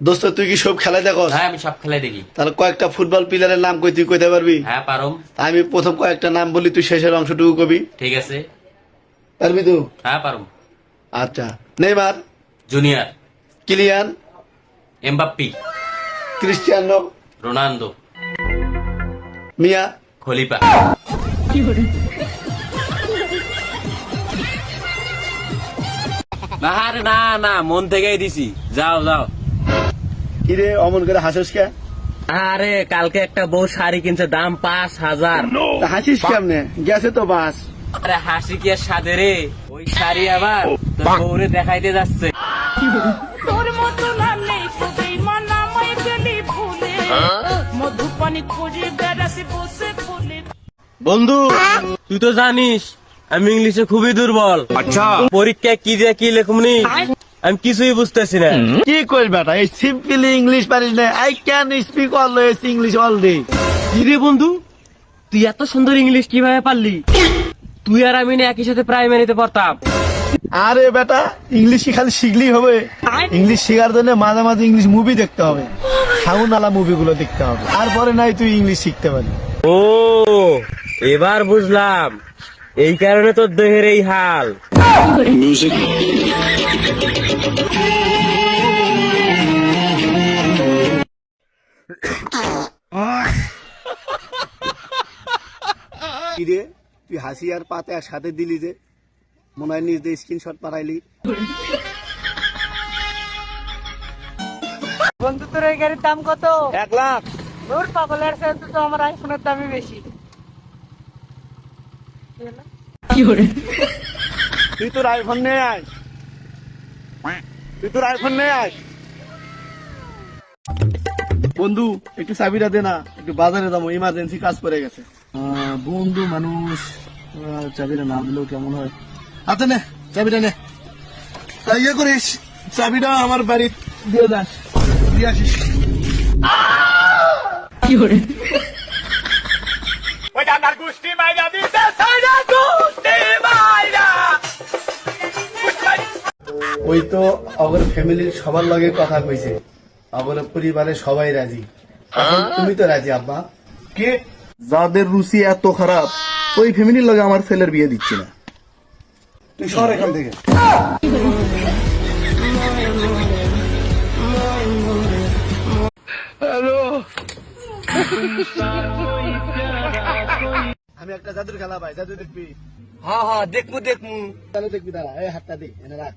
দোস্ত তুই কি সব খেলা দেখো? হ্যাঁ আমি সব খেলাই দেখি। তাহলে কয়েকটা ফুটবল প্লেয়ারের নাম কই তুই কইতে পারবি? হ্যাঁ পারুম। আমি প্রথম কয়েকটা নাম বলি, তুই শেষের অংশটুকু কবি। ঠিক আছে। পারবি তুই? হ্যাঁ পারুম। আচ্ছা, Neymar, Junior, Kylian, Mbappe, Cristiano, Ronaldo, Mia, Khalifa. আরে না না, মন থেকেই দিছি। যাও যাও। কিরে অমন করে হাসিস কে? আরে কালকে একটা বউ শাড়ি কিনছে, দাম 5,000। তা হাসিস কেমনে? গেছে তো বাস। আরে হাসি কি আর সাদে রে, ওই শাড়ি আবার তোর বউরে দেখাইতে যাচ্ছে। তোর মতো নাম নেই খুবই মানামাই গেলি ভুলে মধুপানি খুঁজে বেড়াছি বসে ফুলে। বন্ধু তুই তো জানিস আমি ইংলিশে খুবই দুর্বল। আচ্ছা পরীক্ষায় কি দিয়ে কি লেখুমনি আমি কিছুই বুঝতেছি না। কি কইস বেটা, এই সিম্পলি ইংলিশ পারিস না? I can speak always English all day. কিরে বন্ধু, তুই এত সুন্দর ইংলিশ কিভাবে পারলি? তুই আর আমি না একই সাথে প্রাইমারিতে পড়তাম। আরে বেটা, ইংলিশ খালি শিখলেই হবে? ইংলিশ শেখার জন্য মাঝে মাঝে ইংলিশ মুভি দেখতে হবে, সাউন্ডওয়ালা মুভিগুলো দেখতে হবে, তারপরে নাই তুই ইংলিশ শিখতে পারবি। ও এবার বুঝলাম, এই কারণে তোর দেহের এই হাল। কিরে তুই হাসি আর পাতে একসাথে দিলি যে, মনে হয় নিজে স্ক্রিনশট পাঠাইলি। বন্ধু তোর এই গাড়ির দাম কত? 1 লাখ। তোর পাগলের সাথে তো আমার আইফোনের দামই বেশি। তুই তোর আইফোন নিয়ে আস, তুই তোর আইফোন নিয়ে আস। বন্ধু একটু চাবিটা দে না, একটু বাজারে যাবো, ইমার্জেন্সি কাজ পড়ে গেছে। বন্ধু মানুষ, চাবিটা না দিলেও কেমন হয়। আচ্ছা নে চাবিটা নে। তা ইয়ে করিস, চাবিটা আমার বাড়ি দিয়ে যাস, দিয়ে আসিস। ওই তো আমার ফ্যামিলির সবার লগে কথা কইছে, আমার পরিবারের সবাই রাজি। এখন তুমি তো রাজি আব্বা? কে? যাদের রুচি এত খারাপ, ওই ফ্যামিলির লগে আমার ছেলের বিয়ে দিচ্ছে না। তুই সর এখান থেকে। হ্যালো, আমি একটা জাদুর খেলা ভাই, জাদু দেখবি? হ্যাঁ হ্যাঁ দেখমু দেখমু। জাদু দেখবি? দাঁড়া, এই হাতটা দে, এনে রাখ।